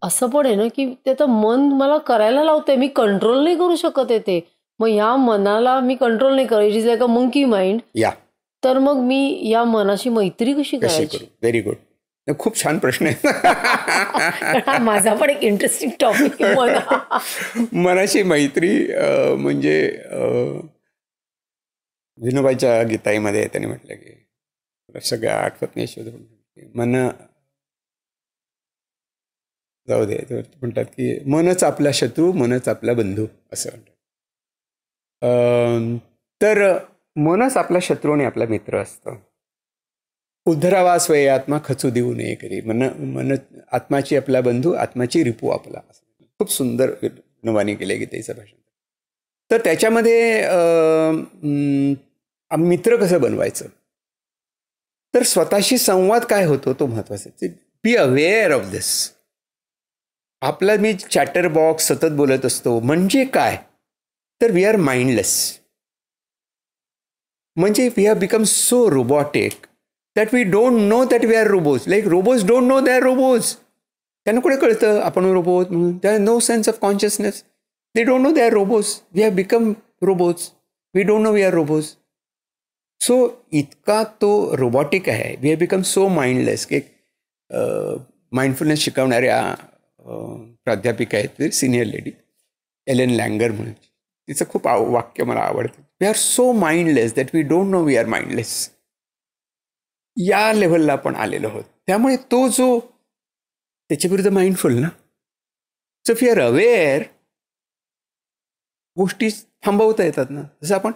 असं पण आहे ना, की त्याचं मन मला करायला लावतंय. मी कंट्रोल नाही करू शकत आहे ते. मग या मनाला मी कंट्रोल नाही करत. It is like a monkey mind. या तर मग मी या मनाशी मैत्री कशी कशी करायची? करू? Very good. खूप छान प्रश्न आहे. हा माझा पण एक इंटरेस्टिंग टॉपिक आहे मना. मनाची मैत्री म्हणजे विनोबाच्या गीताईमध्ये त्यांनी म्हटलं की तुला सगळ्या आठवत नाही शोध मन जाऊ दे, म्हणतात की मनच आपला शत्रू मनच आपला बंधू असं म्हणतात. तर मनच आपला शत्रू आणि आपला मित्र असतं. उद्धरावा स्वय आत्मा खचू देऊ नये करी. मन आत्माची आपला बंधू आत्माची रिपू आपला. खूप सुंदर विनोबाने केले गीतेचं भाषण. तर त्याच्यामध्ये मित्र कसं बनवायचं, तर स्वतःशी संवाद काय होतो तो महत्त्वाचा. बी अवेअर ऑफ दिस. आपला मी चॅटर बॉक्स सतत बोलत असतो म्हणजे काय, तर वी आर माइंडलेस. म्हणजे we have become so robotic that we don't know that we are robots. Like robots don't know that robots. त्यांना कुठे कळतं आपण रोबोट म्हणून. There no sense of consciousness. They don't know they are robots. We have become robots. We don't know we are robots. So इतका तो robotic आहे. We have become so mindless की mindfulness शिकवणाऱ्या प्राध्यापिका आहेत, सिनियर लेडी एलेन लँगर म्हणून. तिचं खूप वाक्य मला आवडतं. We are so mindless that we don't know we are mindless. या लेवलला आपण आलेलो आहोत. त्यामुळे तो जो त्याच्याविरुद्ध माइंडफुल ना, सो वी आर अवेअर, गोष्टी थांबवता येतात ना. जसं आपण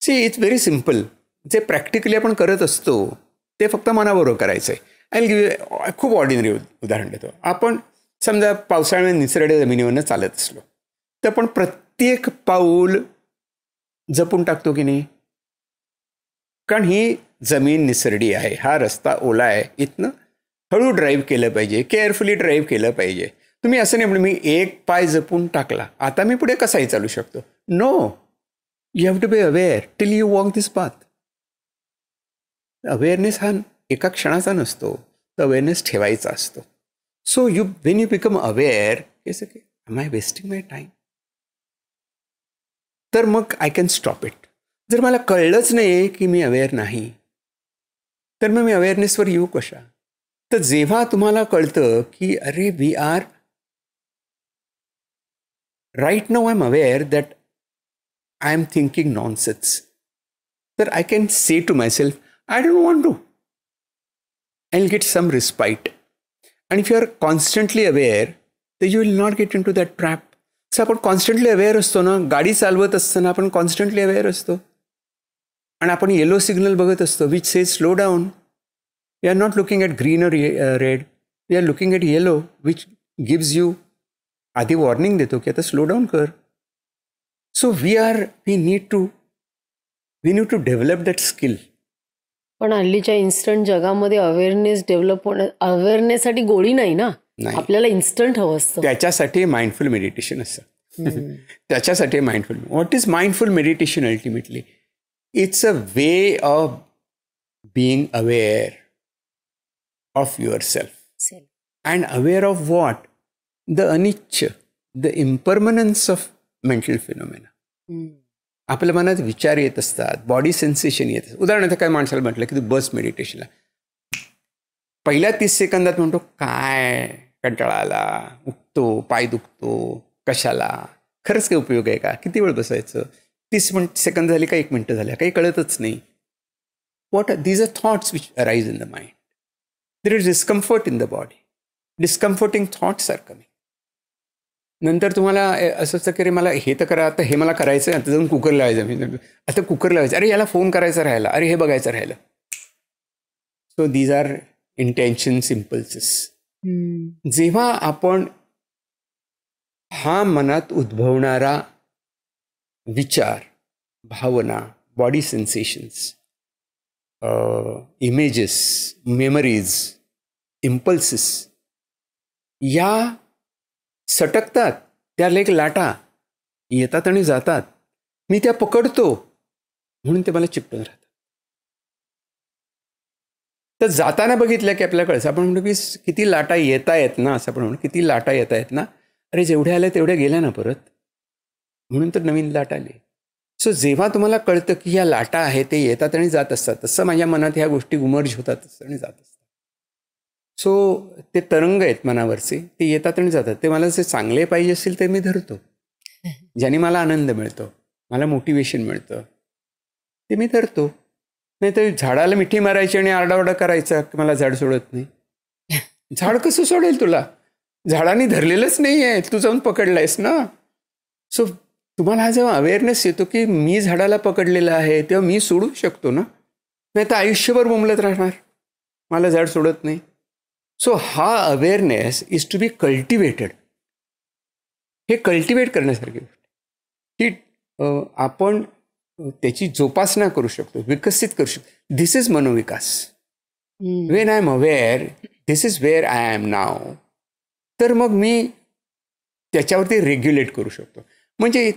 इट्स व्हेरी सिम्पल. जे प्रॅक्टिकली आपण करत असतो ते फक्त मनाबरोबर करायचं आहे. आय विल गिव्ह खूप ऑर्डिनरी उदाहरण देतो. आपण समजा पावसाळ्यात निसरड्या जमिनीवरनं चालत असलो तर आपण प्रत्येक पाऊल जपून टाकतो की नाही. कारण ही जमीन निसरडी आहे, हा रस्ता ओला आहे, इथनं हळू ड्राईव्ह केलं पाहिजे, केअरफुली ड्राईव्ह केलं पाहिजे. तुम्ही असं नाही म्हणून मी एक पाय जपून टाकला आता मी पुढे कसाही चालू शकतो. No, you have to be aware till you walk this path. Awareness हा एका क्षणाचा नसतो, तर अवेअरनेस ठेवायचा असतो. So when you become aware, am I wasting my time, तर मग आय कॅन स्टॉप इट. जर मला कळलंच नाही की मी अवेअर नाही, तर मग मी अवेअरनेसवर येऊ कशा. तर जेव्हा तुम्हाला कळतं की अरे we are right now, I am aware that I am thinking nonsense, तर I can say to myself I don't want to. I will get some respite. आणि if you are constantly aware तर you will not get into that trap. So आपण constantly aware असतो ना, गाडी चालवत असताना आपण constantly aware असतो आणि आपण येलो सिग्नल बघत असतो which says slow down. We are not looking at green और red, we are looking at yellow which gives you आधी वॉर्निंग देतो की आता स्लो डाऊन कर. So we need to develop that skill. पण हल्लीच्या इन्स्टंट जगामध्ये अवेअरनेस डेव्हलप होण्या अवेअरनेससाठी गोळी नाही ना, आपल्याला इन्स्टंट हवं असतं. त्याच्यासाठी माइंडफुल मेडिटेशन असतं. त्याच्यासाठी mindful. What is mindful meditation ultimately? It's a way of being aware of yourself. And aware of what? The anicca, the impermanence of mental phenomena. आपल्या मनात विचार येत असतात, बॉडी सेन्सेशन येत असतात. उदाहरणार्थ काय माणसाला म्हटलं की तू बस मेडिटेशनला, पहिल्या 30 सेकंदात म्हणतो काय कंटाळा आला, उठतो, पाय दुखतो, कशाला, खरंच काही उपयोग आहे का, किती वेळ बसायचं, 30 सेकंद झाली का 1 मिनिट झाल्या, काही कळतच नाही. These are thoughts which arise in the mind. There is discomfort in the body. Discomforting thoughts are coming. नंतर तुम्हाला असं असतं की अरे मला हे तर करा, आता हे मला करायचं आहे, आता जाऊन कुकर लावायचं, आता कुकर लावायचं, अरे याला फोन करायचा राहिला, अरे हे बघायचं राहिलं. So these are intentions, impulses. जेव्हा आपण हा मनात उद्भवणारा विचार, भावना, body sensations, images, memories, impulses या सटकतात, त्या लेख लाटा येतात आणि जातात, मी त्या पकडतो म्हणून ते मला चिपटून राहतात. तर जाताना बघितलं की आपल्याला कळतं. आपण म्हणतो की किती लाटा येत आहेत ना, असं आपण म्हणतो किती लाटा येत आहेत ना, अरे जेवढ्या आल्या तेवढ्या गेल्या ना परत, म्हणून तर नवीन लाट आली. सो जेव्हा तुम्हाला कळतं की ह्या लाटा आहेत ते येतात आणि जात असतात, तसं माझ्या मनात ह्या गोष्टी उमर्ज होतात आणि जात असतात. सो ते तरंग आहेत मनावरचे, ते येतात आणि जातात. ते मला जे चांगले पाहिजे असेल ते मी धरतो, ज्याने मला आनंद मिळतो, मला मोटिवेशन मिळतं, ते मी धरतो. नाही तर झाडाला मिठी मारायची आणि आरडाओरडा करायचा की मला झाड सोडत नाही. झाड कसं सोडेल तुला? झाडाने धरलेलंच नाही आहे, तू जाऊन पकडलायस ना. सो तुम्हाला हा जेव्हा अवेअरनेस येतो की मी झाडाला पकडलेलं आहे, तेव्हा मी सोडू शकतो ना, नाही तर आयुष्यभर बोंबलत राहणार, मला झाड सोडत नाही. सो हा awareness is to be cultivated. हे कल्टिवेट करण्यासारखी गोष्ट की आपण त्याची जोपासना करू शकतो, विकसित करू शकतो. दिस इज मनोविकास. When I am aware this is where I am now, तर मग मी त्याच्यावरती रेग्युलेट करू शकतो. म्हणजे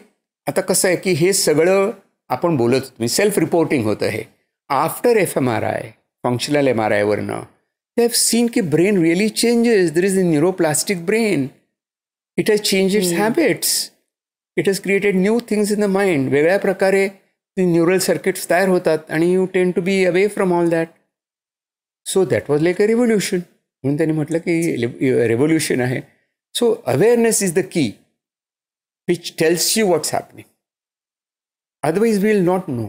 आता कसं आहे की हे सगळं आपण बोलत होतो, सेल्फ रिपोर्टिंग होतं हे. आफ्टर FMRI, फंक्शनल MRI वरनं they have seen की brain really changes. There is a neuroplastic brain. It has changed its habits. It has created new things in the mind. वेगळ्या प्रकारे न्यूरल सर्किट्स तयार होतात आणि you tend to be away from all that. So that was like a revolution. म्हणून त्यांनी म्हटलं की revolution आहे. So awareness is the key which tells you what's happening. Otherwise we will not know.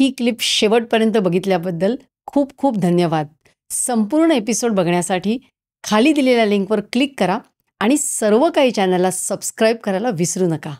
ही clip शेवटपर्यंत बघितल्याबद्दल खूप खूप धन्यवाद. संपूर्ण एपिसोड बघण्यासाठी खाली दिलेल्या लिंकवर क्लिक करा आणि सर्व काही चॅनलला सबस्क्राईब करायला विसरू नका.